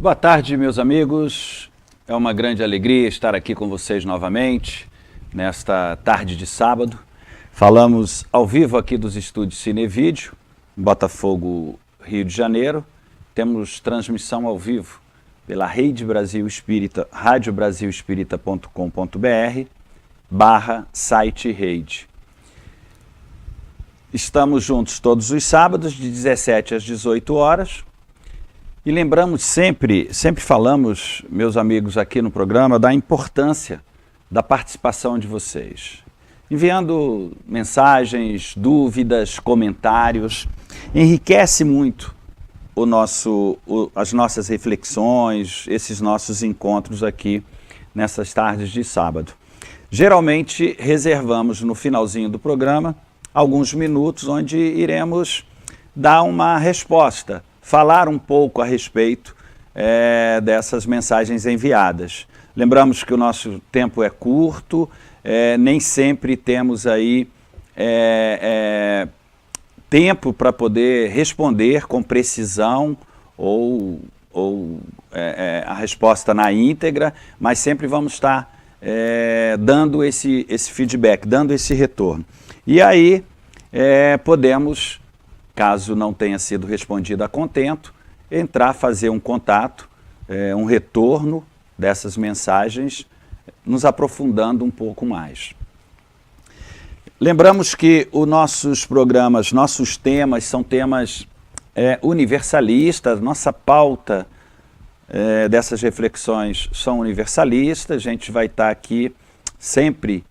Boa tarde, meus amigos. É uma grande alegria estar aqui com vocês novamente, nesta tarde de sábado. Falamos ao vivo aqui dos estúdios Cinevídeo, em Botafogo, Rio de Janeiro. Temos transmissão ao vivo pela Rede Brasil Espírita, radiobrasilespírita.com.br/site rede. Estamos juntos todos os sábados, de 17 às 18 horas. E lembramos sempre falamos, meus amigos, aqui no programa, da importância da participação de vocês. Enviando mensagens, dúvidas, comentários, enriquece muito as nossas reflexões, esses nossos encontros aqui nessas tardes de sábado. Geralmente reservamos no finalzinho do programa alguns minutos onde iremos dar uma resposta, falar um pouco a respeito dessas mensagens enviadas. Lembramos que o nosso tempo é curto, nem sempre temos aí tempo para poder responder com precisão ou a resposta na íntegra, mas sempre vamos estar dando esse feedback, dando esse retorno. E aí podemos, caso não tenha sido respondido a contento, fazer um contato, um retorno dessas mensagens, nos aprofundando um pouco mais. Lembramos que os nossos programas, nossos temas são temas universalistas, nossa pauta dessas reflexões são universalistas. A gente vai estar aqui sempre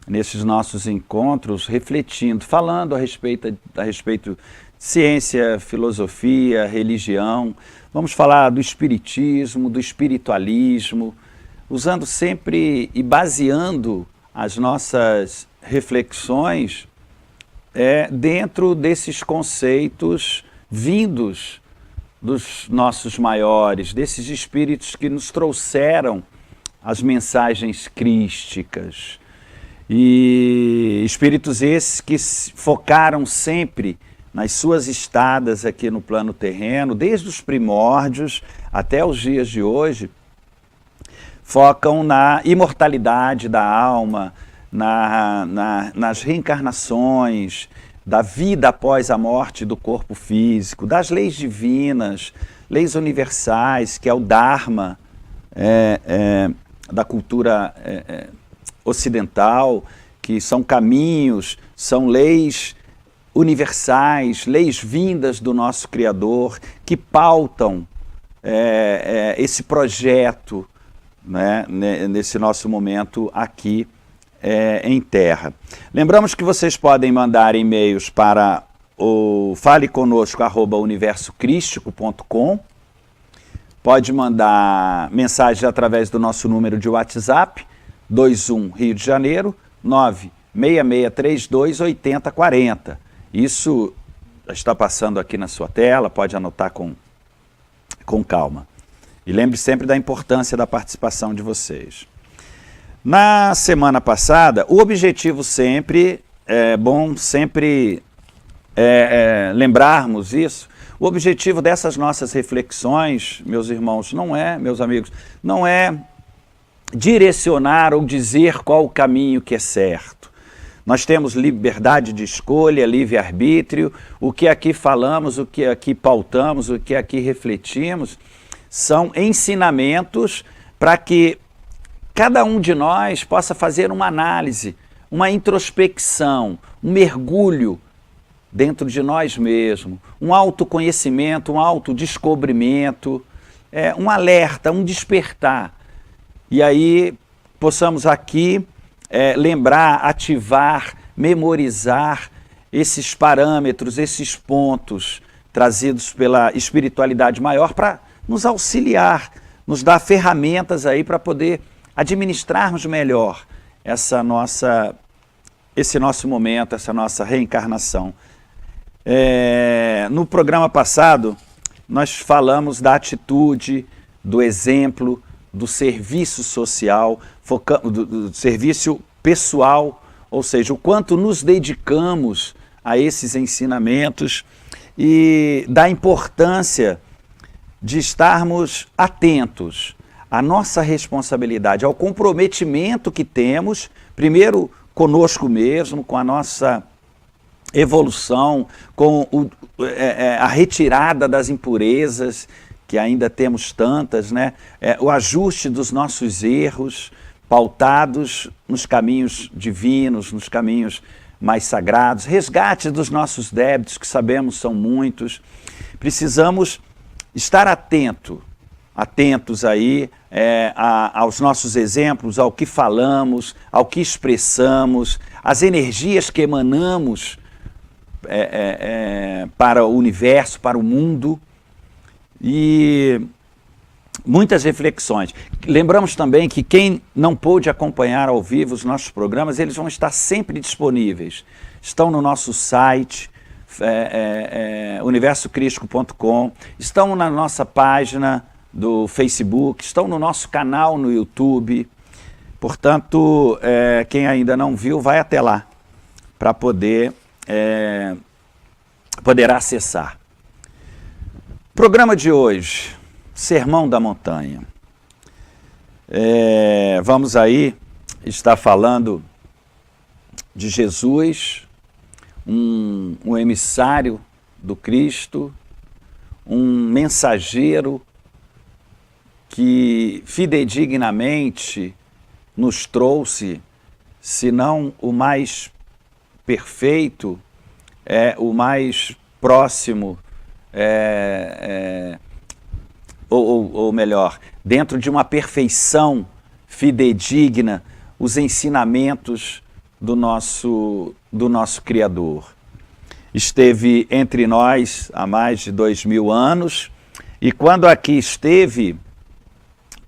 nesses nossos encontros refletindo, falando a respeito de ciência, filosofia, religião. Vamos falar do espiritismo, do espiritualismo, usando sempre e baseando as nossas reflexões dentro desses conceitos vindos dos nossos maiores, desses espíritos que nos trouxeram as mensagens crísticas. E espíritos esses que focaram sempre nas suas estadas aqui no plano terreno, desde os primórdios até os dias de hoje, focam na imortalidade da alma, nas reencarnações, da vida após a morte do corpo físico, das leis divinas, leis universais, que é o Dharma da cultura ocidental, que são caminhos, são leis universais, leis vindas do nosso Criador, que pautam esse projeto, né, nesse nosso momento aqui em Terra. Lembramos que vocês podem mandar e-mails para o faleconosco@universocrístico.com. Pode mandar mensagem através do nosso número de WhatsApp, 21 Rio de Janeiro, 96632 8040. Isso está passando aqui na sua tela, pode anotar com calma. E lembre sempre da importância da participação de vocês. Na semana passada, o objetivo sempre, é bom sempre lembrarmos isso, o objetivo dessas nossas reflexões, meus irmãos, meus amigos, não é direcionar ou dizer qual o caminho que é certo. Nós temos liberdade de escolha, livre-arbítrio. O que aqui falamos, o que aqui pautamos, o que aqui refletimos, são ensinamentos para que cada um de nós possa fazer uma análise, uma introspecção, um mergulho dentro de nós mesmos, um autoconhecimento, um autodescobrimento, um alerta, um despertar. E aí possamos aqui lembrar, ativar, memorizar esses parâmetros, esses pontos trazidos pela espiritualidade maior para nos auxiliar, nos dar ferramentas aí para poder administrarmos melhor esse nosso momento, essa nossa reencarnação. No programa passado, nós falamos da atitude, do exemplo, do serviço social, do serviço pessoal, ou seja, o quanto nos dedicamos a esses ensinamentos e da importância de estarmos atentos à nossa responsabilidade, ao comprometimento que temos, primeiro conosco mesmo, com a nossa evolução, com a retirada das impurezas, que ainda temos tantas, né? O ajuste dos nossos erros, pautados nos caminhos divinos, nos caminhos mais sagrados, resgate dos nossos débitos, que sabemos são muitos. Precisamos estar atentos aí aos nossos exemplos, ao que falamos, ao que expressamos, às energias que emanamos para o universo, para o mundo. E muitas reflexões. Lembramos também que quem não pôde acompanhar ao vivo os nossos programas, eles vão estar sempre disponíveis. Estão no nosso site, universocrístico.com, estão na nossa página do Facebook, estão no nosso canal no YouTube. Portanto, quem ainda não viu, vai até lá para poderá acessar. Programa de hoje, Sermão da Montanha. Vamos aí estar falando de Jesus, um emissário do Cristo, um mensageiro que fidedignamente nos trouxe, se não o mais perfeito, o mais próximo, ou melhor, dentro de uma perfeição fidedigna, os ensinamentos do nosso Criador. Esteve entre nós há mais de 2000 anos, e quando aqui esteve,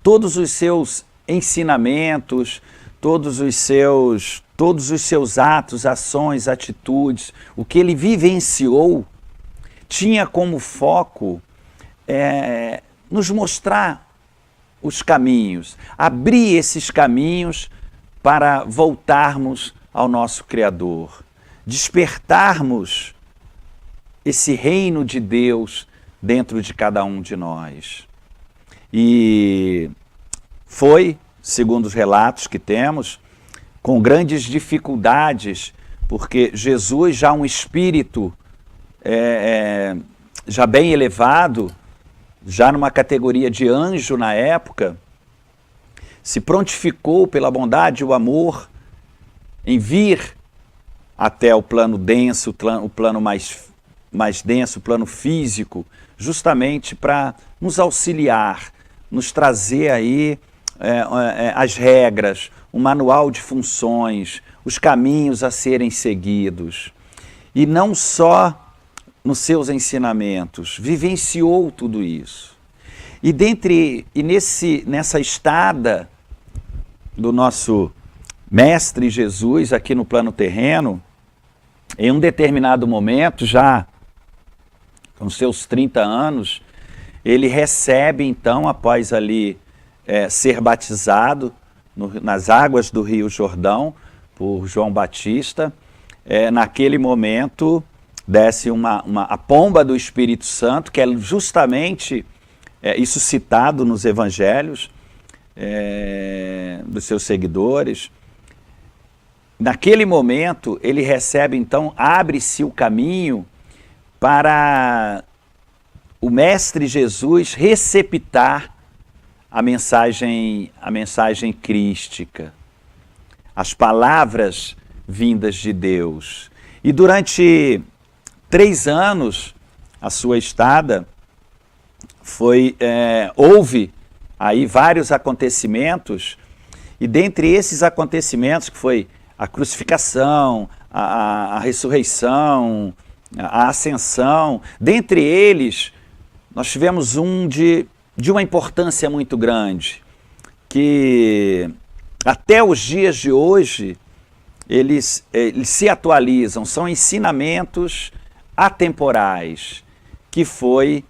todos os seus ensinamentos, todos os seus atos, ações, atitudes, o que ele vivenciou, tinha como foco nos mostrar os caminhos, abrir esses caminhos para voltarmos ao nosso Criador, despertarmos esse reino de Deus dentro de cada um de nós. E foi, segundo os relatos que temos, com grandes dificuldades, porque Jesus, já um espírito já bem elevado, já numa categoria de anjo na época, se prontificou pela bondade e o amor em vir até o plano denso, o plano mais denso, o plano físico, justamente para nos auxiliar, nos trazer aí as regras, um manual de funções, os caminhos a serem seguidos. E não só nos seus ensinamentos, vivenciou tudo isso. E nessa estada do nosso Mestre Jesus aqui no plano terreno, em um determinado momento, já com seus 30 anos, ele recebe então, após ali ser batizado nas águas do Rio Jordão por João Batista, naquele momento desce a pomba do Espírito Santo, que é justamente isso citado nos evangelhos dos seus seguidores. Naquele momento, ele recebe, então, abre-se o caminho para o Mestre Jesus receptar a mensagem crística, as palavras vindas de Deus. E durante 3 anos, a sua estada, houve aí vários acontecimentos, e dentre esses acontecimentos, que foi a crucificação, a ressurreição, a ascensão, dentre eles, nós tivemos um de uma importância muito grande, que até os dias de hoje, eles se atualizam, são ensinamentos atemporais, que foi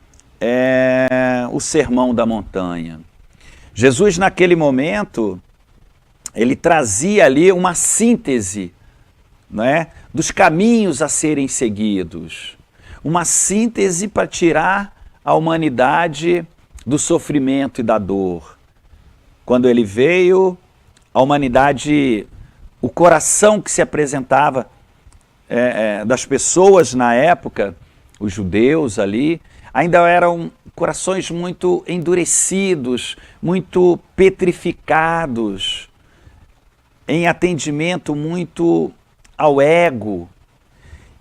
o Sermão da Montanha. Jesus, naquele momento, ele trazia ali uma síntese, né, dos caminhos a serem seguidos, uma síntese para tirar a humanidade do sofrimento e da dor. Quando ele veio, a humanidade, o coração que se apresentava das pessoas na época, os judeus ali, ainda eram corações muito endurecidos, muito petrificados, em atendimento muito ao ego.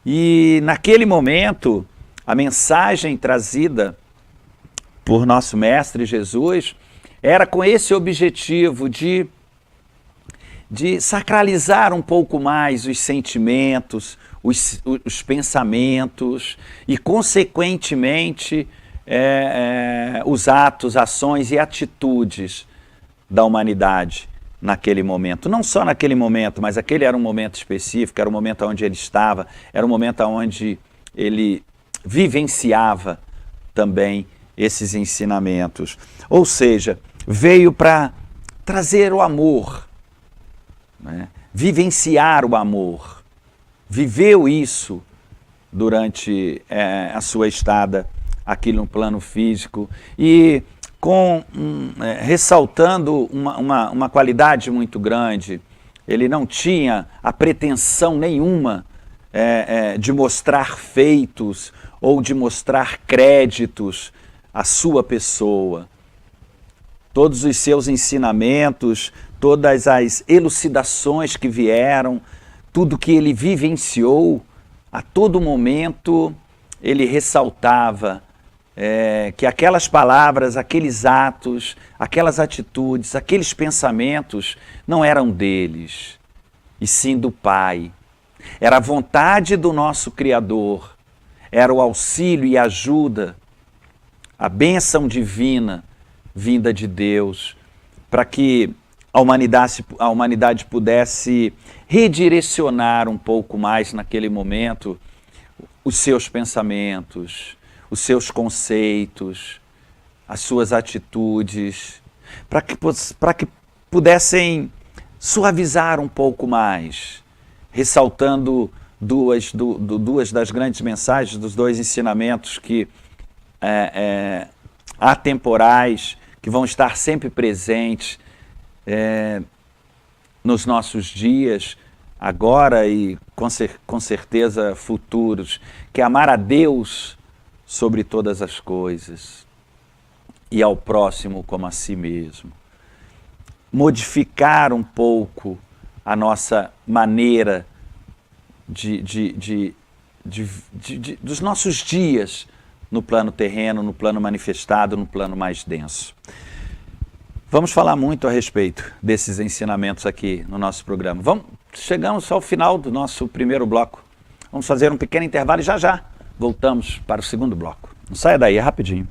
E naquele momento, a mensagem trazida por nosso Mestre Jesus era com esse objetivo de sacralizar um pouco mais os sentimentos, os pensamentos e, consequentemente, os atos, ações e atitudes da humanidade naquele momento. Não só naquele momento, mas aquele era um momento específico, era o momento onde ele estava, era o momento onde ele vivenciava também esses ensinamentos. Ou seja, veio para trazer o amor, né? Vivenciar o amor. Viveu isso durante a sua estada aqui no plano físico e ressaltando uma qualidade muito grande. Ele não tinha a pretensão nenhuma de mostrar feitos ou de mostrar créditos à sua pessoa. Todos os seus ensinamentos, todas as elucidações que vieram, tudo que ele vivenciou, a todo momento ele ressaltava que aquelas palavras, aqueles atos, aquelas atitudes, aqueles pensamentos não eram deles, e sim do Pai. Era a vontade do nosso Criador, era o auxílio e ajuda, a bênção divina vinda de Deus, para que a humanidade pudesse redirecionar um pouco mais naquele momento os seus pensamentos, os seus conceitos, as suas atitudes, para que pudessem suavizar um pouco mais, ressaltando duas das grandes mensagens, dos dois ensinamentos que atemporais, que vão estar sempre presentes nos nossos dias, agora e com certeza futuros, que é amar a Deus sobre todas as coisas e ao próximo como a si mesmo. Modificar um pouco a nossa maneira dos nossos dias no plano terreno, no plano manifestado, no plano mais denso. Vamos falar muito a respeito desses ensinamentos aqui no nosso programa. Chegamos ao final do nosso primeiro bloco. Vamos fazer um pequeno intervalo e já voltamos para o segundo bloco. Não saia daí, é rapidinho.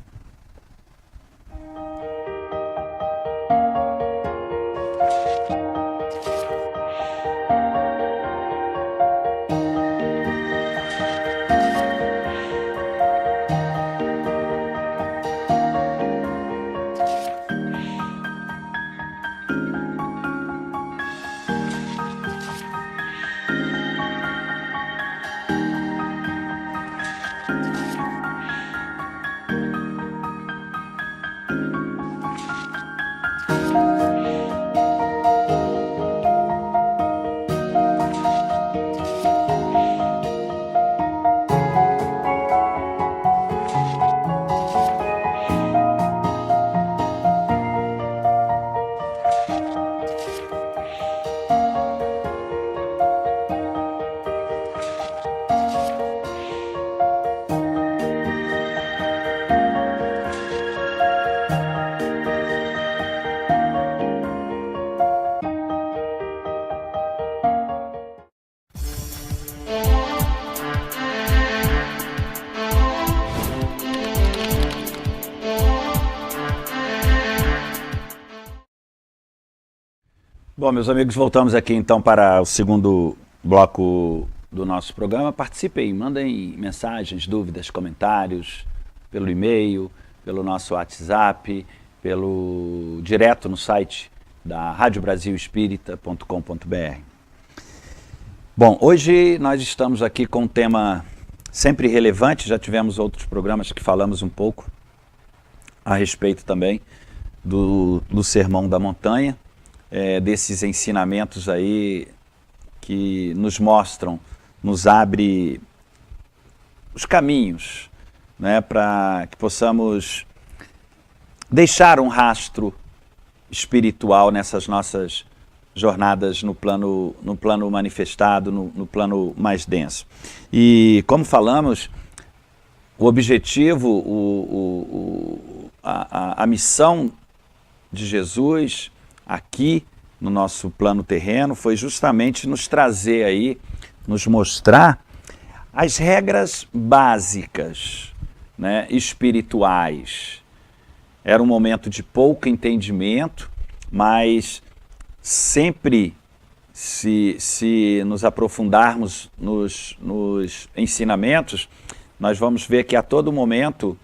Bom, meus amigos, voltamos aqui então para o segundo bloco do nosso programa. Participem, mandem mensagens, dúvidas, comentários pelo e-mail, pelo nosso WhatsApp, direto no site da radiobrasilespírita.com.br. Bom, hoje nós estamos aqui com um tema sempre relevante, já tivemos outros programas que falamos um pouco a respeito também do Sermão da Montanha, desses ensinamentos aí que nos mostram, nos abre os caminhos, né, para que possamos deixar um rastro espiritual nessas nossas jornadas no plano manifestado, no plano mais denso. E como falamos, o objetivo, a missão de Jesus aqui no nosso plano terreno foi justamente nos trazer aí, nos mostrar as regras básicas, né, espirituais. Era um momento de pouco entendimento, mas sempre, se nos aprofundarmos nos ensinamentos, nós vamos ver que a todo momento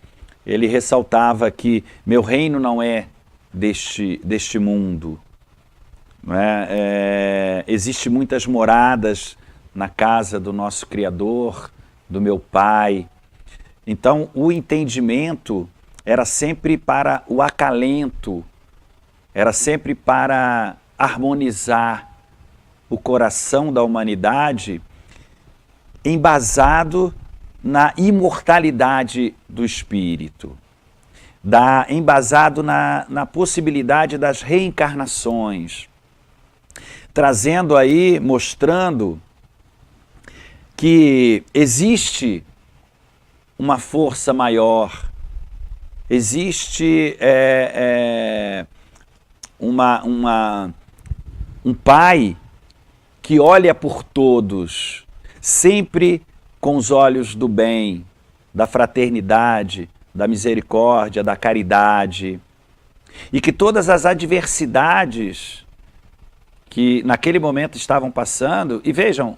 ele ressaltava que meu reino não é deste mundo. Não é? Existem muitas moradas na casa do nosso Criador, do meu Pai. Então, o entendimento era sempre para o acalento, era sempre para harmonizar o coração da humanidade, embasado na imortalidade do espírito, embasado na possibilidade das reencarnações, trazendo aí, mostrando que existe uma força maior, existe um Pai que olha por todos, sempre com os olhos do bem, da fraternidade, da misericórdia, da caridade, e que todas as adversidades que naquele momento estavam passando, e vejam,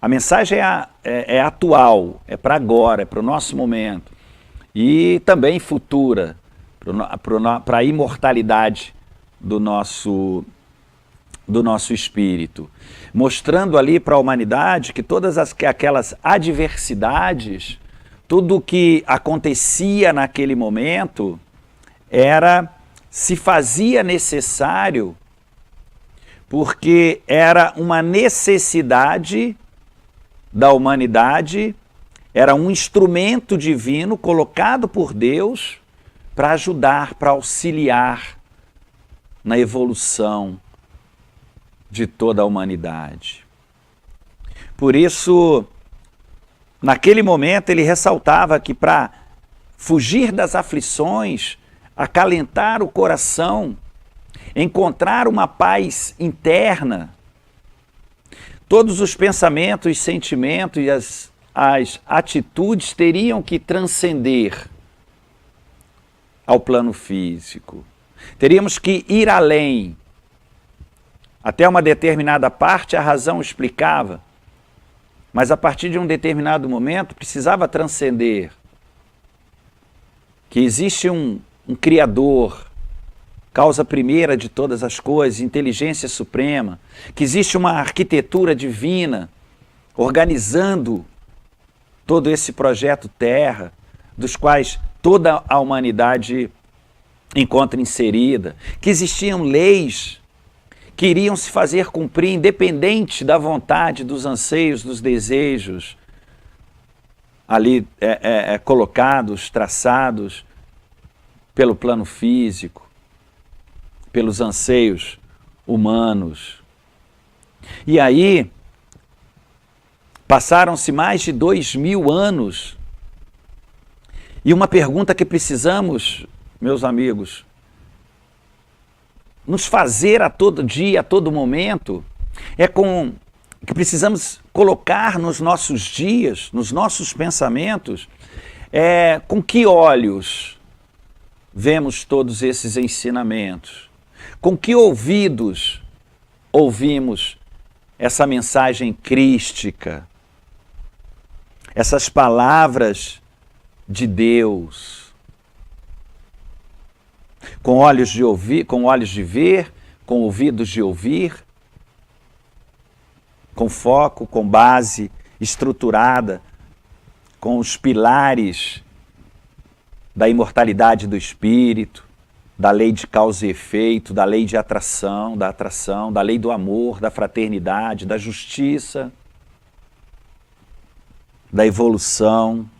a mensagem é atual, é para agora, é para o nosso momento, e também futura, para a imortalidade do nosso espírito, mostrando ali para a humanidade que todas aquelas adversidades, tudo o que acontecia naquele momento, se fazia necessário, porque era uma necessidade da humanidade, era um instrumento divino colocado por Deus para ajudar, para auxiliar na evolução de toda a humanidade. Por isso, naquele momento ele ressaltava que para fugir das aflições, acalentar o coração, encontrar uma paz interna, todos os pensamentos, sentimentos e as atitudes teriam que transcender ao plano físico. Teríamos que ir além. Até uma determinada parte a razão explicava, mas a partir de um determinado momento precisava transcender. Que existe um Criador, causa primeira de todas as coisas, inteligência suprema, que existe uma arquitetura divina organizando todo esse projeto Terra, dos quais toda a humanidade encontra inserida, que existiam leis que iriam se fazer cumprir independente da vontade, dos anseios, dos desejos ali colocados, traçados pelo plano físico, pelos anseios humanos. E aí, passaram-se mais de 2000 anos, e uma pergunta que precisamos, meus amigos, nos fazer a todo dia, a todo momento, que precisamos colocar nos nossos dias, nos nossos pensamentos, com que olhos vemos todos esses ensinamentos? Com que ouvidos ouvimos essa mensagem crística? Essas palavras de Deus? Com olhos de ouvir, com olhos de ver, com ouvidos de ouvir, com foco, com base estruturada, com os pilares da imortalidade do espírito, da lei de causa e efeito, da lei de atração, da lei do amor, da fraternidade, da justiça, da evolução,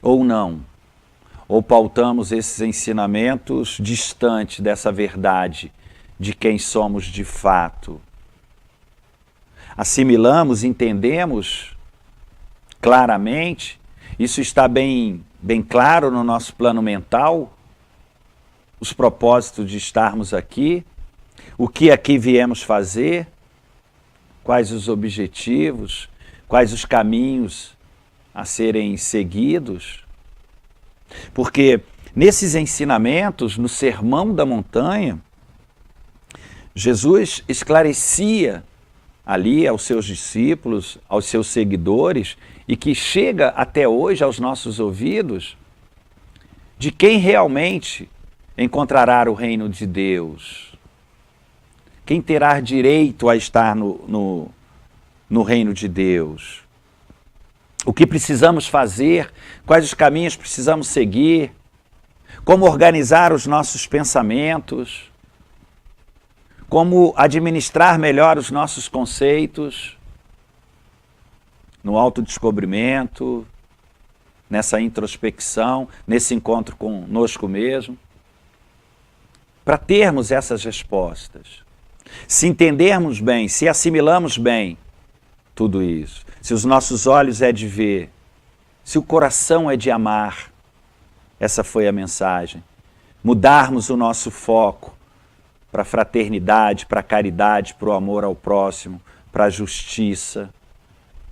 ou não? Ou pautamos esses ensinamentos distante dessa verdade de quem somos de fato? Assimilamos, entendemos claramente, isso está bem claro no nosso plano mental, os propósitos de estarmos aqui, o que aqui viemos fazer, quais os objetivos, quais os caminhos a serem seguidos. Porque nesses ensinamentos, no Sermão da Montanha, Jesus esclarecia ali aos seus discípulos, aos seus seguidores, e que chega até hoje aos nossos ouvidos, de quem realmente encontrará o reino de Deus, quem terá direito a estar no reino de Deus, o que precisamos fazer, quais os caminhos precisamos seguir, como organizar os nossos pensamentos, como administrar melhor os nossos conceitos no autodescobrimento, nessa introspecção, nesse encontro conosco mesmo, para termos essas respostas. Se entendermos bem, se assimilamos bem tudo isso, se os nossos olhos é de ver, se o coração é de amar, essa foi a mensagem. Mudarmos o nosso foco para a fraternidade, para a caridade, para o amor ao próximo, para a justiça,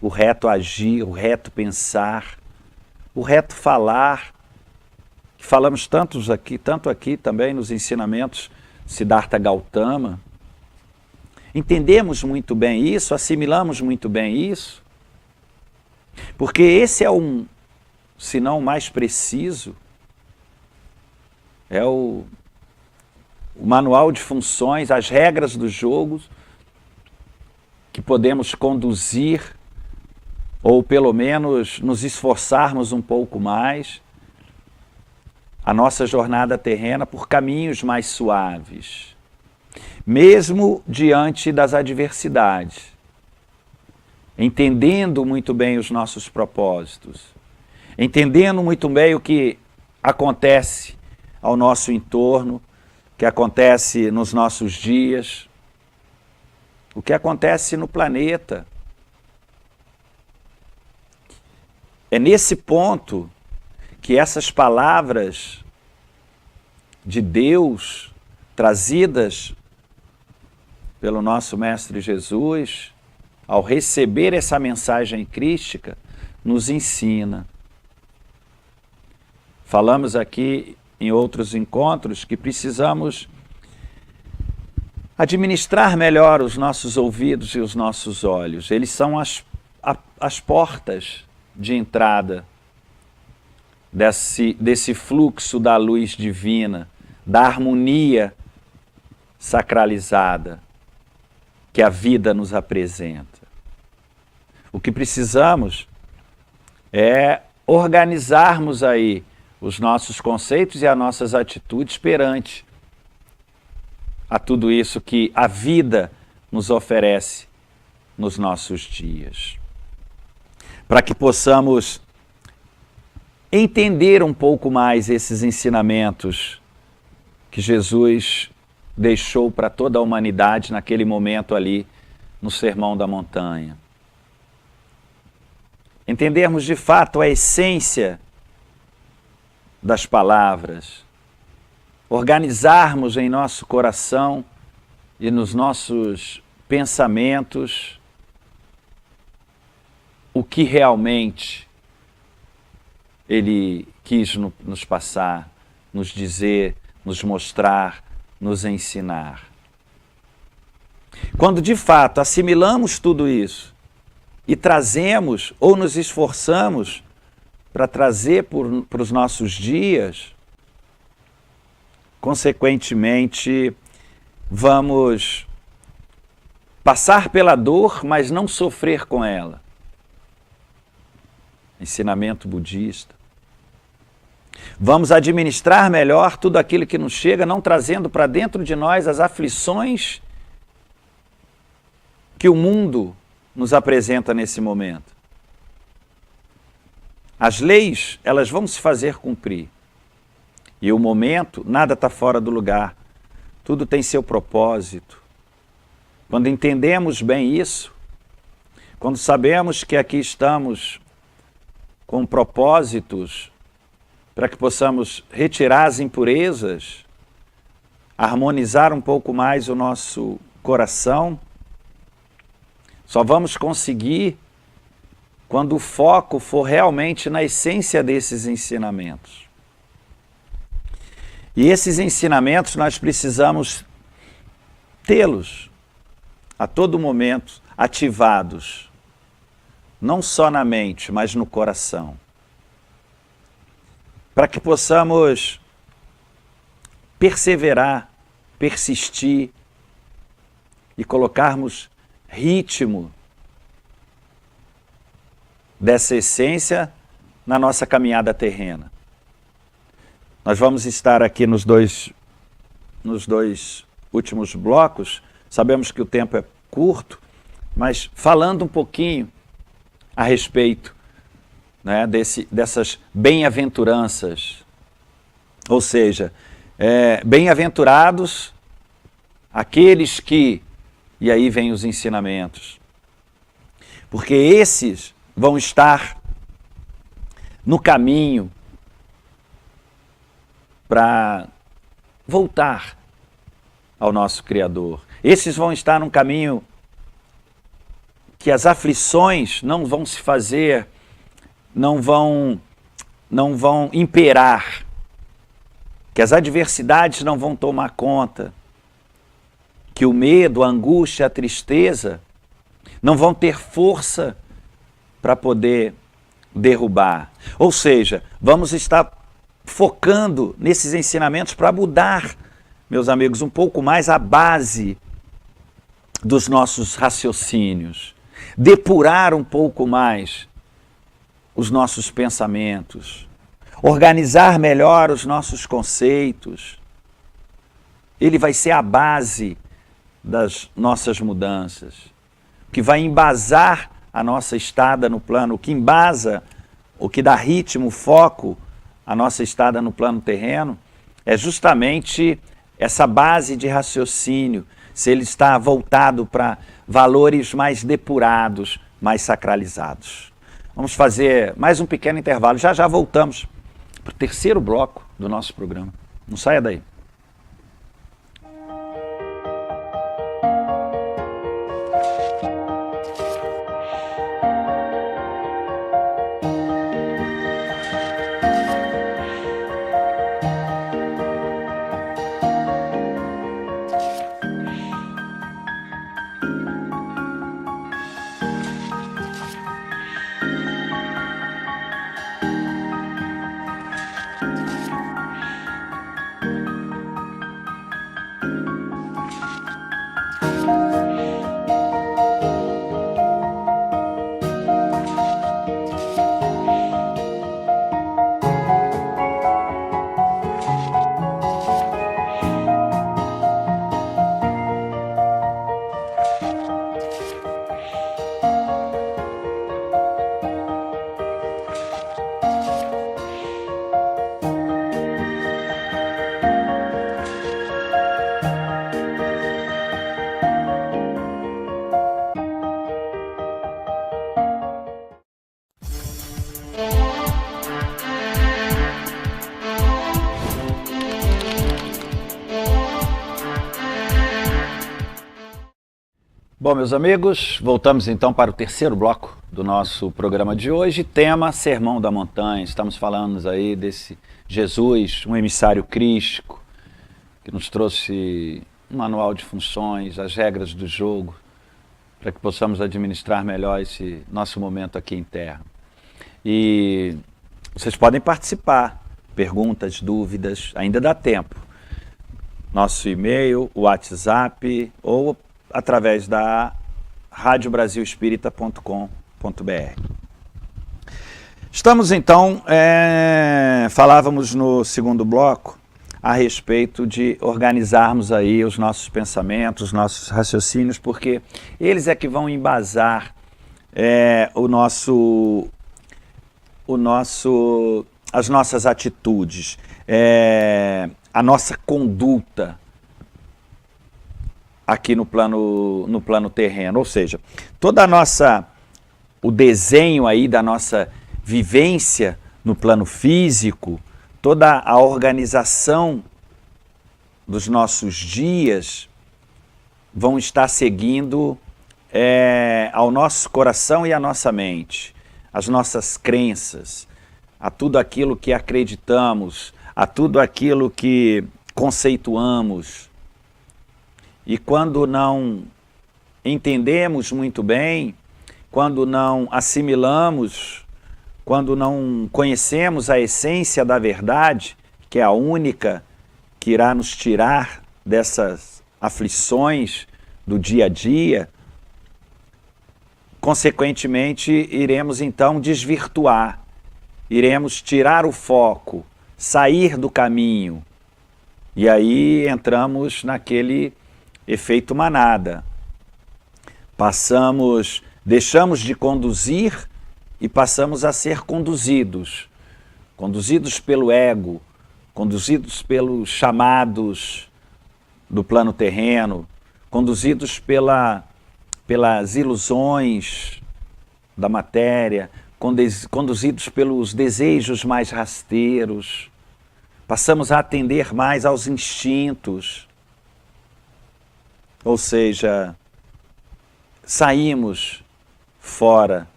o reto agir, o reto pensar, o reto falar, que falamos tanto aqui também nos ensinamentos Siddhartha Gautama. Entendemos muito bem isso, assimilamos muito bem isso, porque esse é se não o mais preciso, é o manual de funções, as regras dos jogos que podemos conduzir, ou pelo menos nos esforçarmos um pouco mais, a nossa jornada terrena por caminhos mais suaves, mesmo diante das adversidades, entendendo muito bem os nossos propósitos, entendendo muito bem o que acontece ao nosso entorno, o que acontece nos nossos dias, o que acontece no planeta. É nesse ponto que essas palavras de Deus, trazidas pelo nosso Mestre Jesus, ao receber essa mensagem crística, nos ensina. Falamos aqui em outros encontros que precisamos administrar melhor os nossos ouvidos e os nossos olhos. Eles são as portas de entrada desse fluxo da luz divina, da harmonia sacralizada que a vida nos apresenta. O que precisamos é organizarmos aí os nossos conceitos e as nossas atitudes perante a tudo isso que a vida nos oferece nos nossos dias. Para que possamos entender um pouco mais esses ensinamentos que Jesus deixou para toda a humanidade naquele momento ali no Sermão da Montanha. Entendermos de fato a essência das palavras, organizarmos em nosso coração e nos nossos pensamentos o que realmente Ele quis nos passar, nos dizer, nos mostrar, nos ensinar. Quando de fato assimilamos tudo isso e trazemos ou nos esforçamos para trazer para os nossos dias, consequentemente, vamos passar pela dor, mas não sofrer com ela. ensinamento budista. Vamos administrar melhor tudo aquilo que nos chega, não trazendo para dentro de nós as aflições que o mundo nos apresenta nesse momento. As leis, elas vão se fazer cumprir. E o momento, nada está fora do lugar. Tudo tem seu propósito. Quando entendemos bem isso, quando sabemos que aqui estamos com propósitos para que possamos retirar as impurezas, harmonizar um pouco mais o nosso coração, só vamos conseguir quando o foco for realmente na essência desses ensinamentos. E esses ensinamentos nós precisamos tê-los a todo momento ativados, não só na mente, mas no coração, para que possamos perseverar, persistir e colocarmos ritmo dessa essência na nossa caminhada terrena. Nós vamos estar aqui nos dois últimos blocos, sabemos que o tempo é curto, mas falando um pouquinho a respeito, né, dessas bem-aventuranças, ou seja, bem-aventurados aqueles que, e aí vem os ensinamentos, porque esses vão estar no caminho para voltar ao nosso Criador. Esses vão estar num caminho que as aflições não vão se fazer, não vão imperar, que as adversidades não vão tomar conta, que o medo, a angústia, a tristeza não vão ter força para poder derrubar. Ou seja, vamos estar focando nesses ensinamentos para mudar, meus amigos, um pouco mais a base dos nossos raciocínios, depurar um pouco mais os nossos pensamentos, organizar melhor os nossos conceitos. Ele vai ser a base das nossas mudanças, que vai embasar a nossa estada no plano, o que embasa, o que dá ritmo, foco à nossa estada no plano terreno, é justamente essa base de raciocínio, se ele está voltado para valores mais depurados, mais sacralizados. Vamos fazer mais um pequeno intervalo, já já voltamos para o terceiro bloco do nosso programa. Não saia daí. Bom, meus amigos, voltamos então para o terceiro bloco do nosso programa de hoje, tema Sermão da Montanha. Estamos falando aí desse Jesus, um emissário crístico, que nos trouxe um manual de funções, as regras do jogo, para que possamos administrar melhor esse nosso momento aqui em Terra. E vocês podem participar, perguntas, dúvidas, ainda dá tempo. Nosso e-mail, WhatsApp ou através da radiobrasilespírita.com.br. Estamos então, falávamos no segundo bloco a respeito de organizarmos aí os nossos pensamentos, os nossos raciocínios, porque eles é que vão embasar as nossas atitudes, a nossa conduta aqui no plano terreno, ou seja, o desenho aí da nossa vivência no plano físico, toda a organização dos nossos dias vão estar seguindo ao nosso coração e à nossa mente, as nossas crenças, a tudo aquilo que acreditamos, a tudo aquilo que conceituamos. E quando não entendemos muito bem, quando não assimilamos, quando não conhecemos a essência da verdade, que é a única que irá nos tirar dessas aflições do dia a dia, consequentemente iremos então desvirtuar, iremos tirar o foco, sair do caminho, e aí entramos naquele efeito manada. Deixamos de conduzir e passamos a ser conduzidos pelo ego, conduzidos pelos chamados do plano terreno, conduzidos pelas ilusões da matéria, conduzidos pelos desejos mais rasteiros, passamos a atender mais aos instintos, ou seja, saímos fora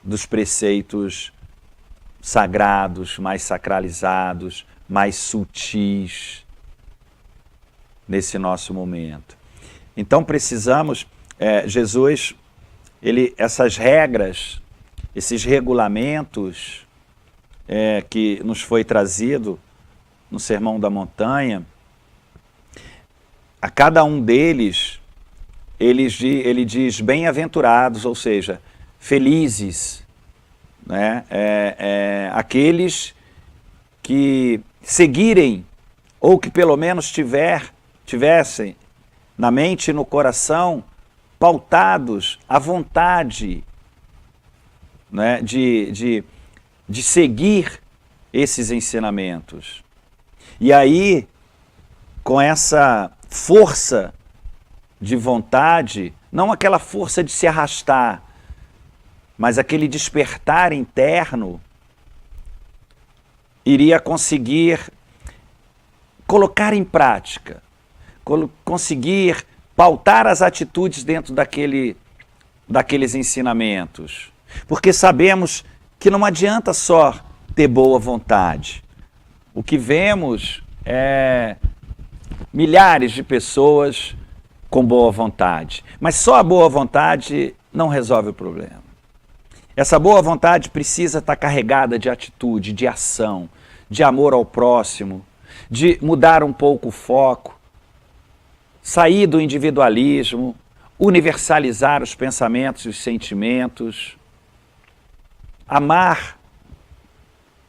dos preceitos sagrados, mais sacralizados, mais sutis nesse nosso momento. Então precisamos, Jesus, essas regras, esses regulamentos que nos foi trazido no Sermão da Montanha, a cada um deles, ele diz bem-aventurados, ou seja, felizes, né? Aqueles que seguirem, ou que pelo menos tivessem na mente e no coração, pautados à vontade, né? de seguir esses ensinamentos. E aí, com essa força de vontade, não aquela força de se arrastar, mas aquele despertar interno, iria conseguir colocar em prática, conseguir pautar as atitudes dentro daqueles ensinamentos. Porque sabemos que não adianta só ter boa vontade. O que vemos é milhares de pessoas com boa vontade, mas só a boa vontade não resolve o problema. Essa boa vontade precisa estar carregada de atitude, de ação, de amor ao próximo, de mudar um pouco o foco, sair do individualismo, universalizar os pensamentos e os sentimentos, amar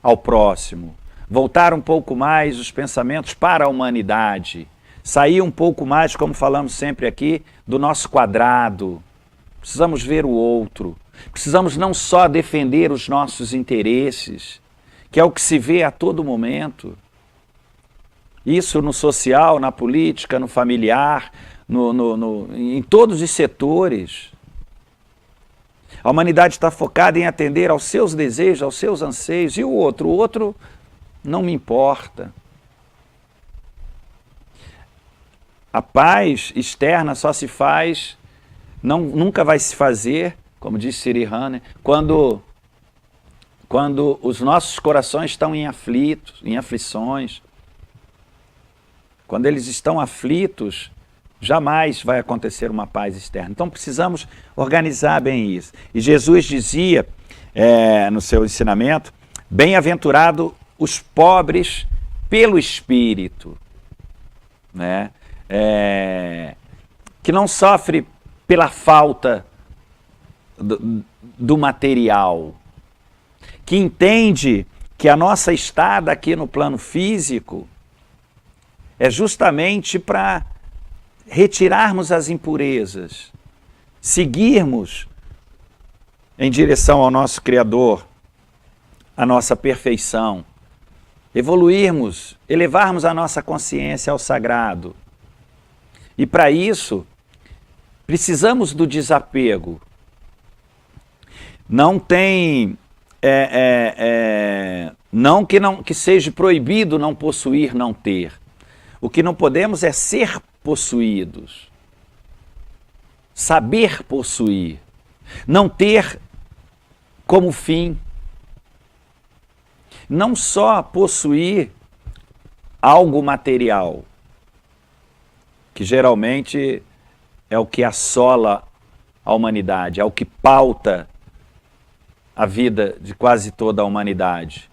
ao próximo, voltar um pouco mais os pensamentos para a humanidade, sair um pouco mais, como falamos sempre aqui, do nosso quadrado. Precisamos ver o outro. Precisamos não só defender os nossos interesses, que é o que se vê a todo momento. Isso no social, na política, no familiar, em todos os setores. A humanidade está focada em atender aos seus desejos, aos seus anseios, e o outro não me importa. A paz externa só se faz, nunca vai se fazer, como disse Sri Rane, quando os nossos corações estão em aflições. Quando eles estão aflitos, jamais vai acontecer uma paz externa. Então precisamos organizar bem isso. E Jesus dizia, no seu ensinamento, bem-aventurado os pobres pelo Espírito, né? Que não sofre pela falta do material. que entende que a nossa estada aqui no plano físico é justamente para retirarmos as impurezas, seguirmos em direção ao nosso Criador, a nossa perfeição, evoluirmos, elevarmos a nossa consciência ao sagrado. E para isso, precisamos do desapego. Não tem, não que seja proibido não possuir, não ter. O que não podemos é ser possuídos, saber possuir, não ter como fim. Não só possuir algo material, que geralmente é o que assola a humanidade, é o que pauta a vida de quase toda a humanidade.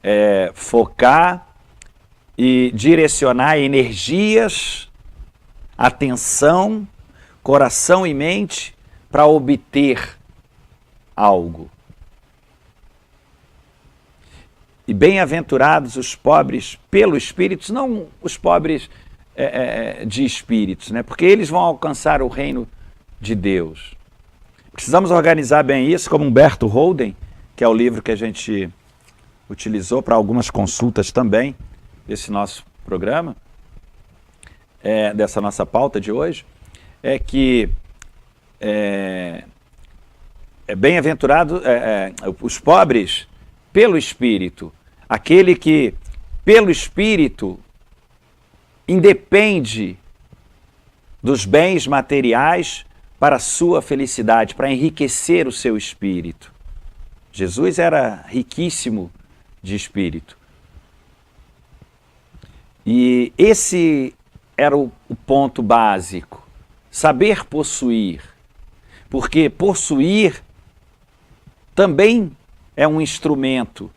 É focar e direcionar energias, atenção, coração e mente para obter algo. E bem-aventurados os pobres pelo Espírito, não os pobres de espíritos, né? Porque eles vão alcançar o reino de Deus. Precisamos organizar bem isso, como Humberto Holden, que é o livro que a gente utilizou para algumas consultas também, desse nosso programa, dessa nossa pauta de hoje, é que bem-aventurado os pobres pelo Espírito, aquele que pelo Espírito independe dos bens materiais para a sua felicidade, para enriquecer o seu espírito. Jesus era riquíssimo de espírito. E esse era o ponto básico, saber possuir, porque possuir também é um instrumento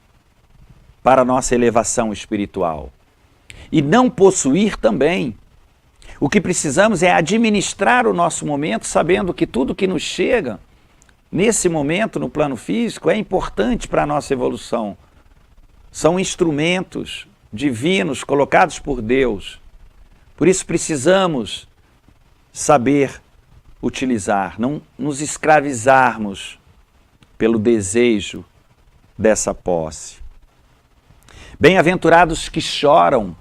para a nossa elevação espiritual. E não possuir também. O que precisamos é administrar o nosso momento, sabendo que tudo que nos chega, nesse momento, no plano físico, é importante para a nossa evolução. São instrumentos divinos colocados por Deus. Por isso precisamos saber utilizar, não nos escravizarmos pelo desejo dessa posse. Bem-aventurados que choram,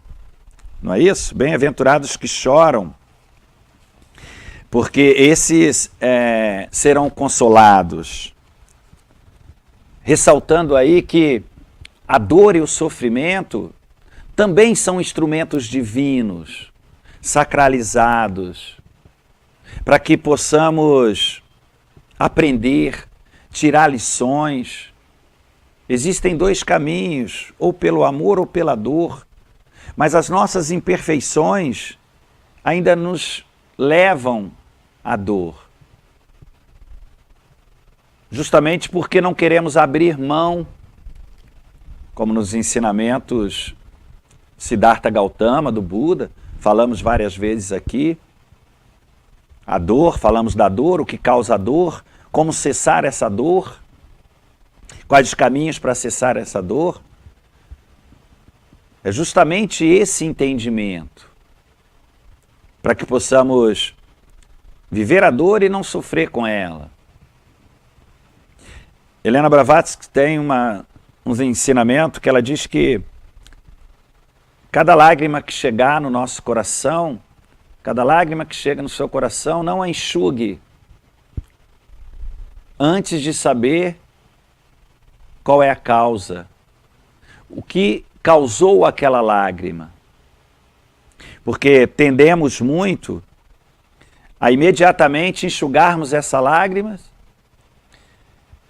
não é isso? Bem-aventurados que choram, porque esses serão consolados. Ressaltando aí que a dor e o sofrimento também são instrumentos divinos, sacralizados, para que possamos aprender, tirar lições. Existem dois caminhos, ou pelo amor ou pela dor, mas as nossas imperfeições ainda nos levam à dor. Justamente porque não queremos abrir mão, como nos ensinamentos Siddhartha Gautama, do Buda, falamos várias vezes aqui, a dor, falamos da dor, o que causa a dor, como cessar essa dor, quais os caminhos para cessar essa dor. É justamente esse entendimento, para que possamos viver a dor e não sofrer com ela. Helena Blavatsky tem uns ensinamentos que ela diz que cada lágrima que chegar no nosso coração, cada lágrima que chega no seu coração, não a enxugue antes de saber qual é a causa, o que causou aquela lágrima. Porque tendemos muito a imediatamente enxugarmos essa lágrima.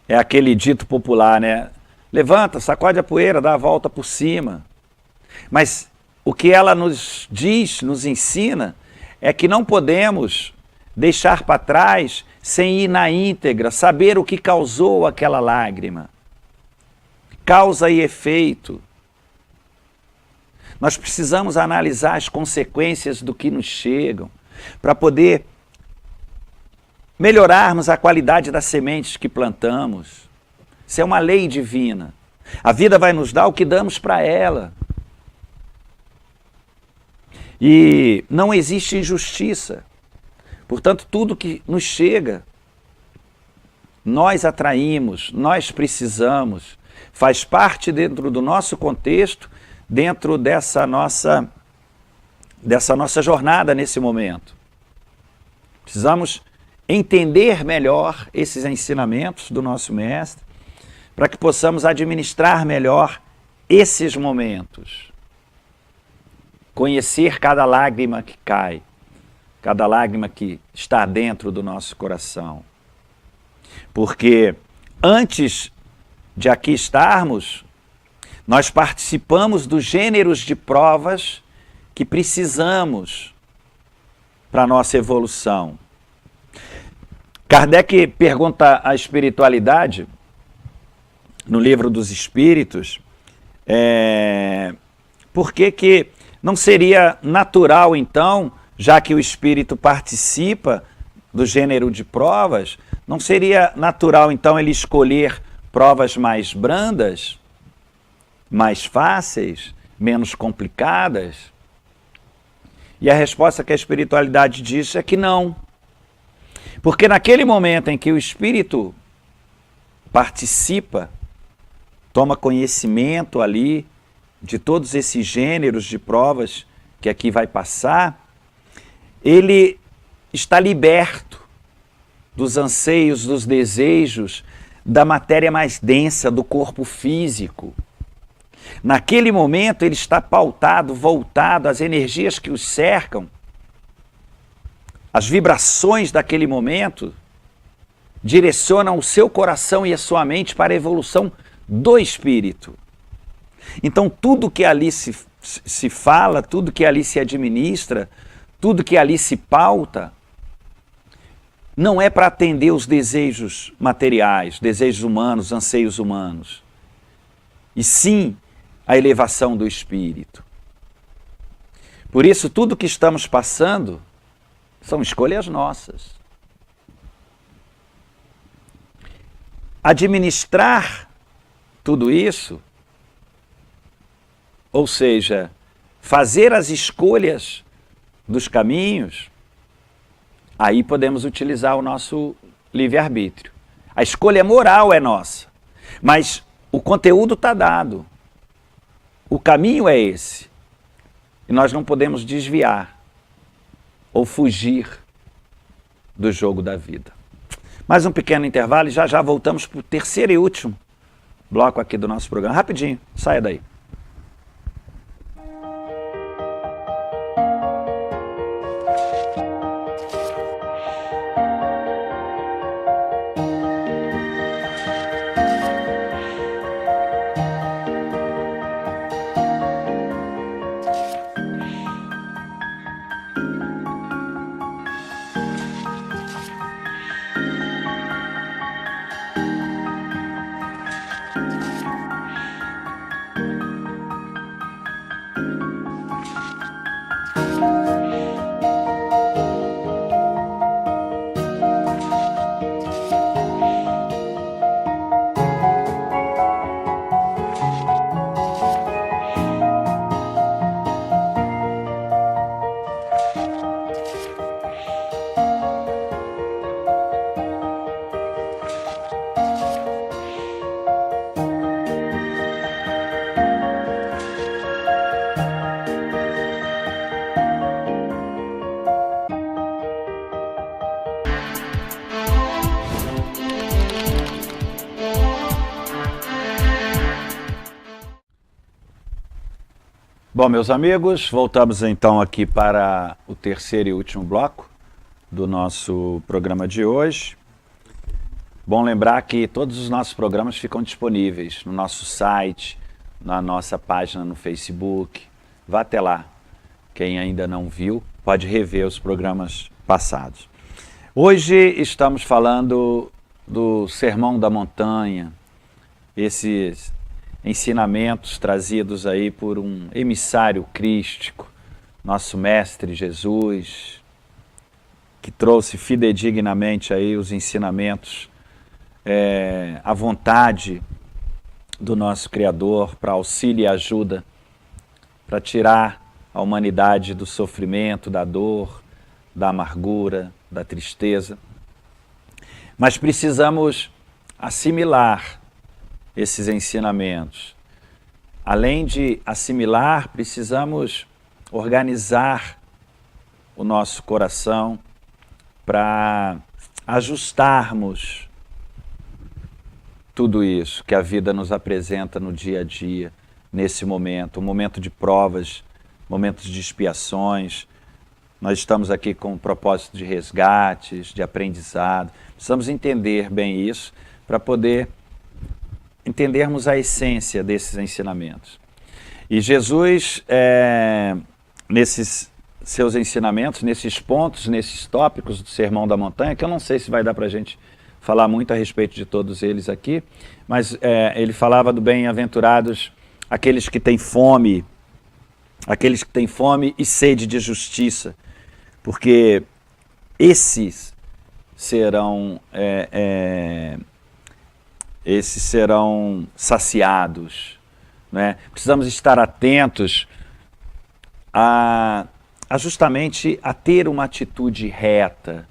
É aquele dito popular, né? Levanta, sacode a poeira, dá a volta por cima. Mas o que ela nos diz, nos ensina, é que não podemos deixar para trás sem ir na íntegra, saber o que causou aquela lágrima. Causa e efeito. Nós precisamos analisar as consequências do que nos chegam, para poder melhorarmos a qualidade das sementes que plantamos. Isso é uma lei divina. A vida vai nos dar o que damos para ela. E não existe injustiça. Portanto, tudo que nos chega, nós atraímos, nós precisamos, faz parte dentro do nosso contexto, dentro dessa nossa jornada nesse momento. Precisamos entender melhor esses ensinamentos do nosso mestre, para que possamos administrar melhor esses momentos. Conhecer cada lágrima que cai, cada lágrima que está dentro do nosso coração. Porque antes de aqui estarmos, nós participamos dos gêneros de provas que precisamos para a nossa evolução. Kardec pergunta à espiritualidade, no Livro dos Espíritos, por que não seria natural, então, já que o espírito participa do gênero de provas, não seria natural, então, ele escolher provas mais brandas, mais fáceis, menos complicadas? E a resposta que a espiritualidade diz é que não. Porque naquele momento em que o espírito participa, toma conhecimento ali de todos esses gêneros de provas que aqui vai passar, ele está liberto dos anseios, dos desejos, da matéria mais densa, do corpo físico. Naquele momento ele está pautado, voltado às energias que os cercam, as vibrações daquele momento direcionam o seu coração e a sua mente para a evolução do espírito. Então tudo que ali se fala, tudo que ali se administra, tudo que ali se pauta, não é para atender os desejos materiais, desejos humanos, anseios humanos, e sim a elevação do espírito. Por isso, tudo que estamos passando são escolhas nossas. Administrar tudo isso, ou seja, fazer as escolhas dos caminhos, aí podemos utilizar o nosso livre-arbítrio. A escolha moral é nossa, mas o conteúdo está dado. O caminho é esse. E nós não podemos desviar ou fugir do jogo da vida. Mais um pequeno intervalo e já voltamos para o terceiro e último bloco aqui do nosso programa. Rapidinho, saia daí. Bom, meus amigos, voltamos então aqui para o terceiro e último bloco do nosso programa de hoje. Bom lembrar que todos os nossos programas ficam disponíveis no nosso site, na nossa página no Facebook. Vá até lá. Quem ainda não viu, pode rever os programas passados. Hoje estamos falando do Sermão da Montanha, esses ensinamentos trazidos aí por um emissário crístico, nosso Mestre Jesus, que trouxe fidedignamente aí os ensinamentos a vontade do nosso Criador para auxílio e ajuda, para tirar a humanidade do sofrimento, da dor, da amargura, da tristeza. Mas precisamos assimilar esses ensinamentos. Além de assimilar, precisamos organizar o nosso coração para ajustarmos tudo isso que a vida nos apresenta no dia a dia, nesse momento, um momento de provas, momentos de expiações. Nós estamos aqui com o propósito de resgates, de aprendizado. Precisamos entender bem isso para poder entendermos a essência desses ensinamentos. E Jesus, nesses seus ensinamentos, nesses pontos, nesses tópicos do Sermão da Montanha, que eu não sei se vai dar para a gente falar muito a respeito de todos eles aqui, mas ele falava do bem-aventurados aqueles que têm fome e sede de justiça, porque esses serão saciados, né? Precisamos estar atentos justamente a ter uma atitude reta,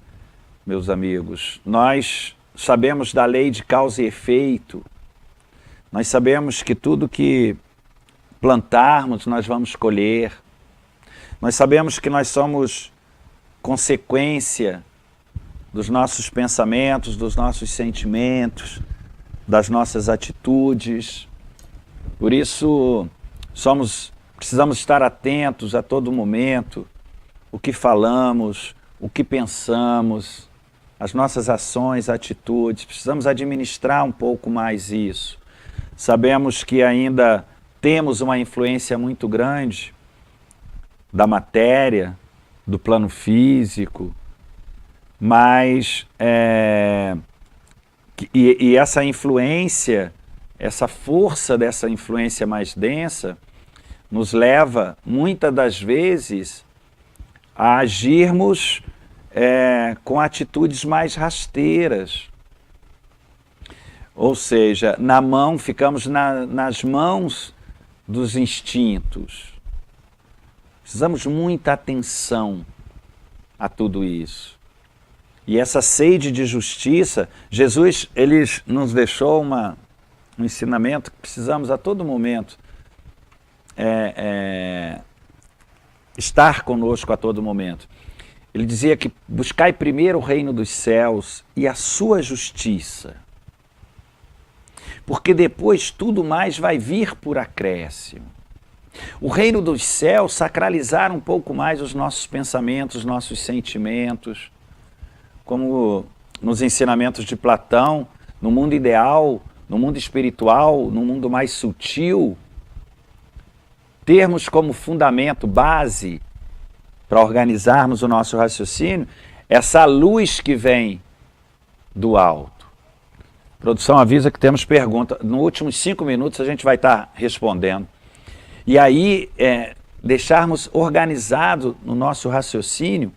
meus amigos. Nós sabemos da lei de causa e efeito, nós sabemos que tudo que plantarmos nós vamos colher, nós sabemos que nós somos consequência dos nossos pensamentos, dos nossos sentimentos, das nossas atitudes. Por isso, precisamos estar atentos a todo momento, o que falamos, o que pensamos, as nossas ações, atitudes. Precisamos administrar um pouco mais isso. Sabemos que ainda temos uma influência muito grande da matéria, do plano físico, mas essa influência, essa força dessa influência mais densa, nos leva, muitas das vezes, a agirmos com atitudes mais rasteiras. Ou seja, ficamos nas mãos dos instintos. Precisamos muita atenção a tudo isso. E essa sede de justiça, Jesus ele nos deixou um ensinamento que precisamos a todo momento estar conosco a todo momento. Ele dizia que buscai primeiro o reino dos céus e a sua justiça, porque depois tudo mais vai vir por acréscimo. O reino dos céus sacralizar um pouco mais os nossos pensamentos, os nossos sentimentos, como nos ensinamentos de Platão, no mundo ideal, no mundo espiritual, no mundo mais sutil, termos como fundamento, base, para organizarmos o nosso raciocínio, essa luz que vem do alto. A produção avisa que temos pergunta. Nos últimos 5 minutos a gente vai estar respondendo. E aí, deixarmos organizado no nosso raciocínio,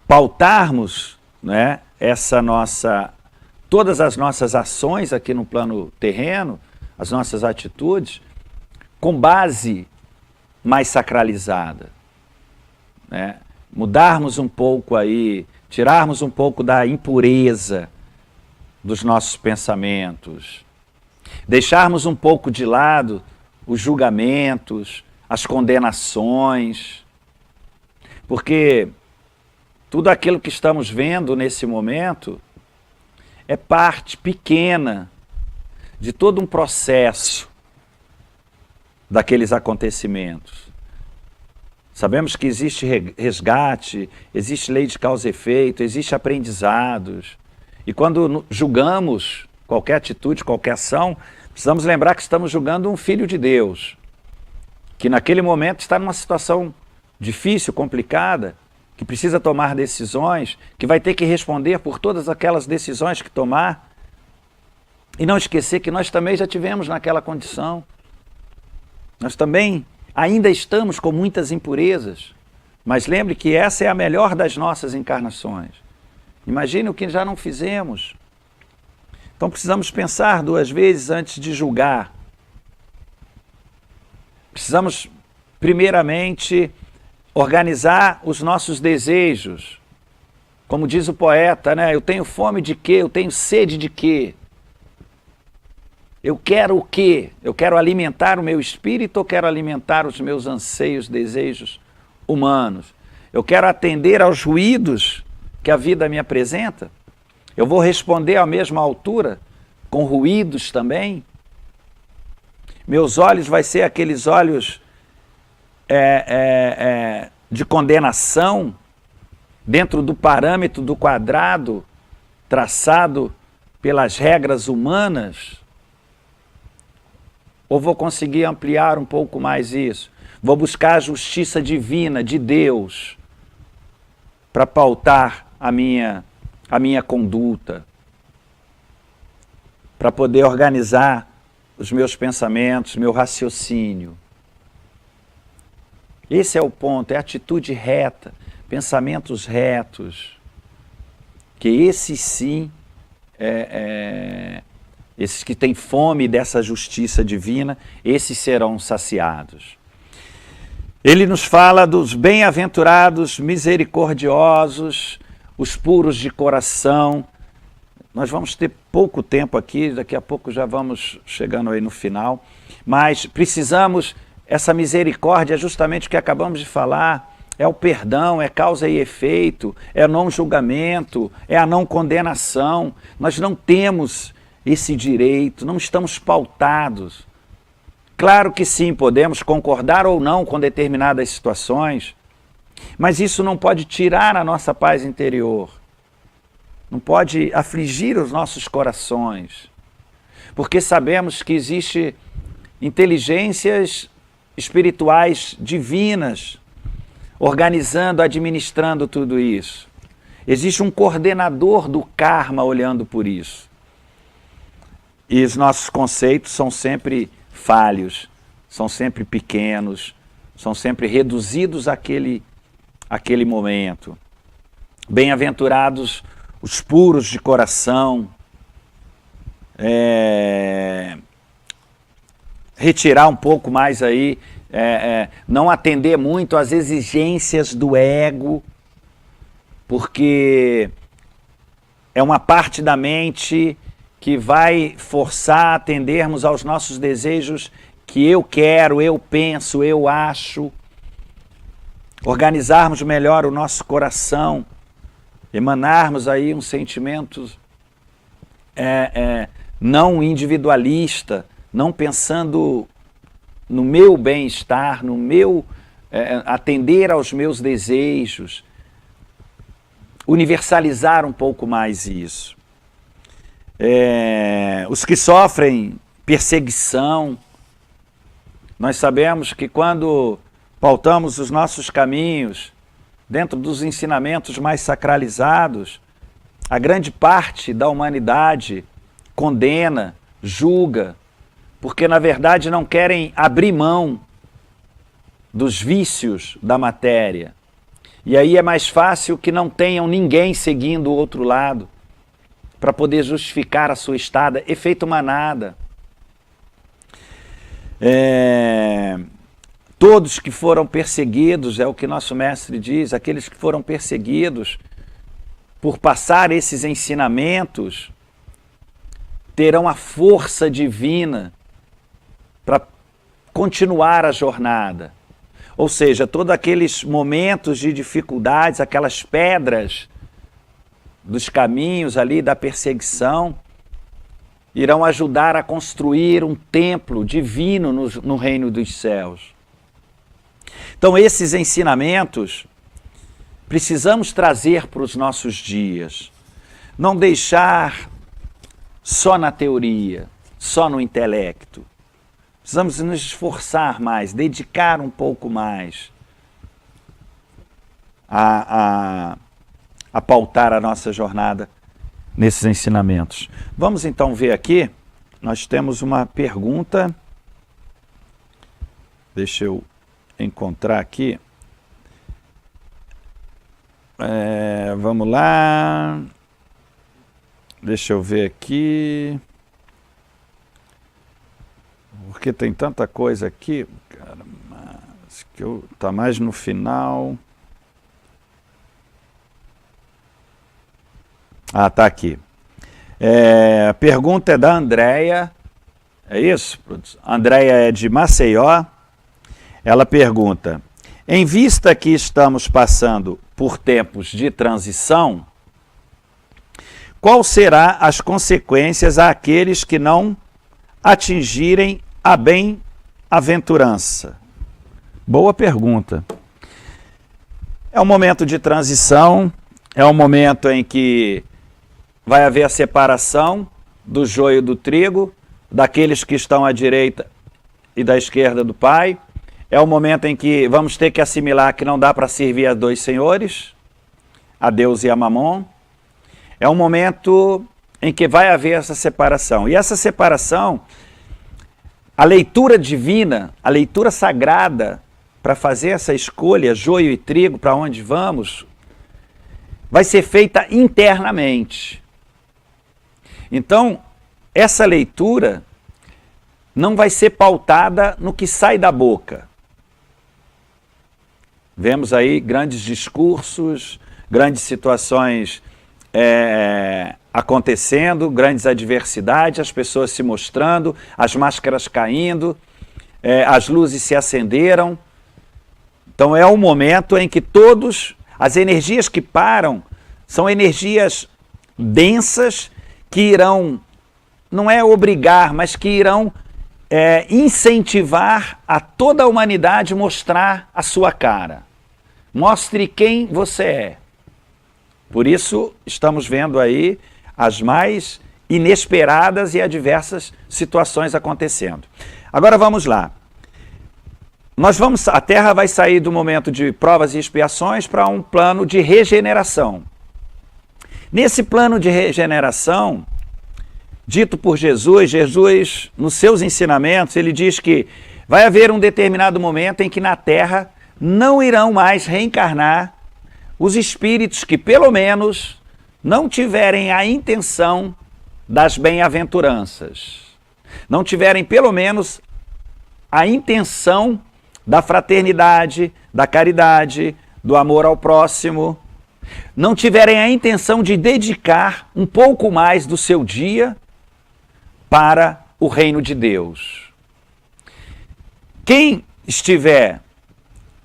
pautarmos, né, todas as nossas ações aqui no plano terreno, as nossas atitudes, com base mais sacralizada, né? Mudarmos um pouco aí, tirarmos um pouco da impureza dos nossos pensamentos, deixarmos um pouco de lado os julgamentos, as condenações, porque tudo aquilo que estamos vendo nesse momento é parte pequena de todo um processo daqueles acontecimentos. Sabemos que existe resgate, existe lei de causa e efeito, existe aprendizados. E quando julgamos qualquer atitude, qualquer ação, precisamos lembrar que estamos julgando um filho de Deus, que naquele momento está numa situação difícil, complicada, que precisa tomar decisões, que vai ter que responder por todas aquelas decisões que tomar. E não esquecer que nós também já tivemos naquela condição. Nós também ainda estamos com muitas impurezas, mas lembre que essa é a melhor das nossas encarnações. Imagine o que já não fizemos. Então precisamos pensar 2 vezes antes de julgar. Precisamos, primeiramente, organizar os nossos desejos. Como diz o poeta, né? Eu tenho fome de quê? Eu tenho sede de quê? Eu quero o quê? Eu quero alimentar o meu espírito ou quero alimentar os meus anseios, desejos humanos? Eu quero atender aos ruídos que a vida me apresenta? Eu vou responder à mesma altura, com ruídos também? Meus olhos vai ser aqueles olhos de condenação dentro do parâmetro do quadrado traçado pelas regras humanas? Ou vou conseguir ampliar um pouco mais isso? Vou buscar a justiça divina de Deus para pautar a minha conduta, para poder organizar os meus pensamentos, meu raciocínio. Esse é o ponto, é atitude reta, pensamentos retos, que esses sim, esses que têm fome dessa justiça divina, esses serão saciados. Ele nos fala dos bem-aventurados, misericordiosos, os puros de coração. Nós vamos ter pouco tempo aqui, daqui a pouco já vamos chegando aí no final, mas precisamos, essa misericórdia é justamente o que acabamos de falar, é o perdão, é causa e efeito, é o não julgamento, é a não condenação. Nós não temos esse direito, não estamos pautados. Claro que sim, podemos concordar ou não com determinadas situações, mas isso não pode tirar a nossa paz interior, não pode afligir os nossos corações, porque sabemos que existem inteligências espirituais divinas organizando, administrando tudo isso. Existe um coordenador do karma olhando por isso. E os nossos conceitos são sempre falhos, são sempre pequenos, são sempre reduzidos àquele momento. Bem-aventurados os puros de coração, retirar um pouco mais aí, não atender muito às exigências do ego, porque é uma parte da mente que vai forçar a atendermos aos nossos desejos que eu quero, eu penso, eu acho. Organizarmos melhor o nosso coração, emanarmos aí um sentimento não individualista, não pensando no meu bem-estar, no meu atender aos meus desejos, universalizar um pouco mais isso. Os que sofrem perseguição, nós sabemos que quando pautamos os nossos caminhos dentro dos ensinamentos mais sacralizados, a grande parte da humanidade condena, julga, porque na verdade não querem abrir mão dos vícios da matéria. E aí é mais fácil que não tenham ninguém seguindo o outro lado para poder justificar a sua estada, efeito manada. Todos que foram perseguidos, é o que nosso mestre diz, aqueles que foram perseguidos por passar esses ensinamentos, terão a força divina para continuar a jornada. Ou seja, todos aqueles momentos de dificuldades, aquelas pedras dos caminhos ali da perseguição, irão ajudar a construir um templo divino no reino dos céus. Então esses ensinamentos precisamos trazer para os nossos dias, não deixar só na teoria, só no intelecto. Precisamos nos esforçar mais, dedicar um pouco mais a pautar a nossa jornada nesses ensinamentos. Vamos então ver aqui, nós temos uma pergunta, deixa eu encontrar aqui, vamos lá, Deixa eu ver aqui. Porque tem tanta coisa aqui, cara, mas que tá mais no final. Ah, tá aqui. A pergunta é da Andréia. É isso? Andréia é de Maceió. Ela pergunta: em vista que estamos passando por tempos de transição, qual será as consequências àqueles que não atingirem a bem-aventurança? Boa pergunta. É um momento de transição, é um momento em que vai haver a separação do joio do trigo, daqueles que estão à direita e da esquerda do Pai. É um momento em que vamos ter que assimilar que não dá para servir a dois senhores, a Deus e a Mamon. É um momento em que vai haver essa separação. E essa separação, a leitura divina, a leitura sagrada, para fazer essa escolha, joio e trigo, para onde vamos, vai ser feita internamente. Então, essa leitura não vai ser pautada no que sai da boca. Vemos aí grandes discursos, grandes situações acontecendo, grandes adversidades, as pessoas se mostrando, as máscaras caindo, as luzes se acenderam. Então é um momento em que as energias que param, são energias densas que irão, não é obrigar, mas que irão incentivar a toda a humanidade mostrar a sua cara. Mostre quem você é. Por isso, estamos vendo aí as mais inesperadas e adversas situações acontecendo. Agora vamos lá. A Terra vai sair do momento de provas e expiações para um plano de regeneração. Nesse plano de regeneração, dito por Jesus, nos seus ensinamentos, ele diz que vai haver um determinado momento em que na Terra não irão mais reencarnar os espíritos que, pelo menos, não tiverem a intenção das bem-aventuranças, não tiverem, pelo menos, a intenção da fraternidade, da caridade, do amor ao próximo, não tiverem a intenção de dedicar um pouco mais do seu dia para o reino de Deus. Quem estiver,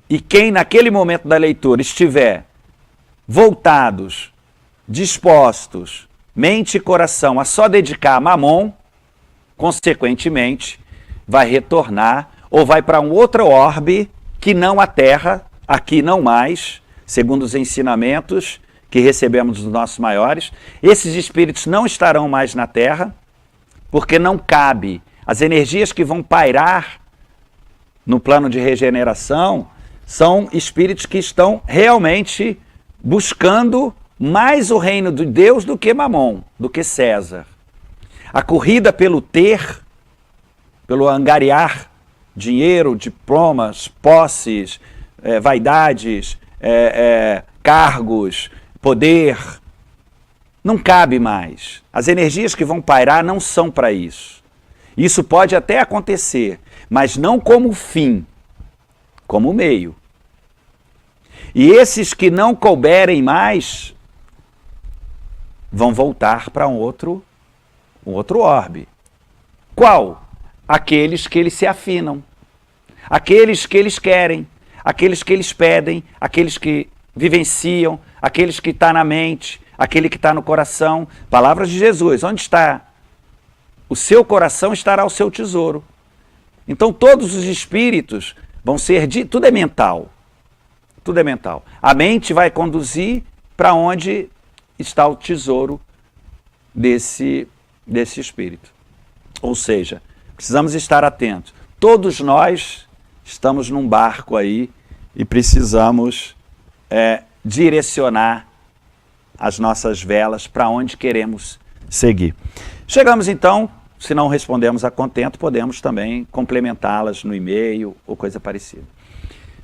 e quem naquele momento da leitura estiver voltados, dispostos, mente e coração a só dedicar a Mamon, consequentemente, vai retornar ou vai para um outro orbe que não a Terra, aqui não mais, segundo os ensinamentos que recebemos dos nossos maiores. Esses espíritos não estarão mais na Terra, porque não cabe. As energias que vão pairar no plano de regeneração são espíritos que estão realmente buscando mais o reino de Deus do que Mamon, do que César. A corrida pelo ter, pelo angariar dinheiro, diplomas, posses, vaidades, cargos, poder, não cabe mais. As energias que vão pairar não são para isso. Isso pode até acontecer, mas não como fim, como meio. E esses que não couberem mais vão voltar para um outro orbe. Qual? Aqueles que eles se afinam, aqueles que eles querem, aqueles que eles pedem, aqueles que vivenciam, aqueles que estão na mente, aquele que está no coração. Palavras de Jesus: onde está o seu coração, estará o seu tesouro. Então todos os espíritos vão ser, tudo é mental, tudo é mental. A mente vai conduzir para onde está o tesouro desse espírito. Ou seja, precisamos estar atentos. Todos nós estamos num barco aí e precisamos direcionar as nossas velas para onde queremos seguir. Chegamos então, se não respondemos a contento, podemos também complementá-las no e-mail ou coisa parecida.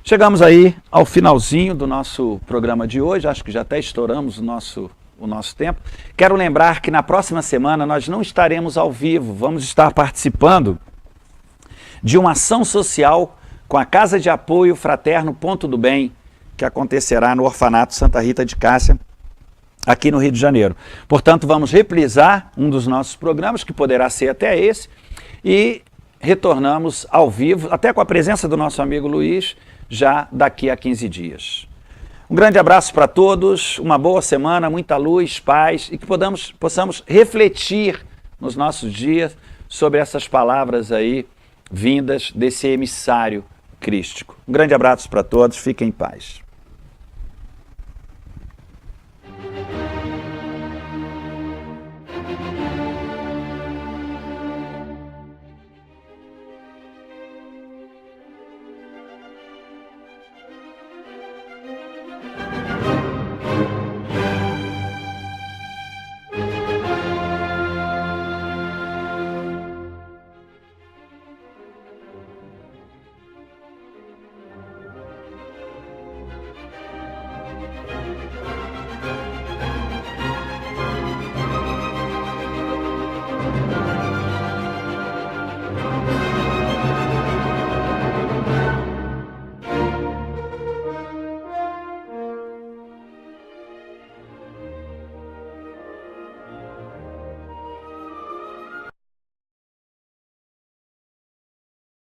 Chegamos aí ao finalzinho do nosso programa de hoje, acho que já até estouramos o o nosso tempo. Quero lembrar que na próxima semana nós não estaremos ao vivo, vamos estar participando de uma ação social com a Casa de Apoio Fraterno Ponto do Bem, que acontecerá no Orfanato Santa Rita de Cássia, aqui no Rio de Janeiro. Portanto, vamos reprisar um dos nossos programas, que poderá ser até esse, e retornamos ao vivo, até com a presença do nosso amigo Luiz, já daqui a 15 dias. Um grande abraço para todos, uma boa semana, muita luz, paz, e que possamos refletir nos nossos dias sobre essas palavras aí, vindas desse emissário crístico. Um grande abraço para todos, fiquem em paz.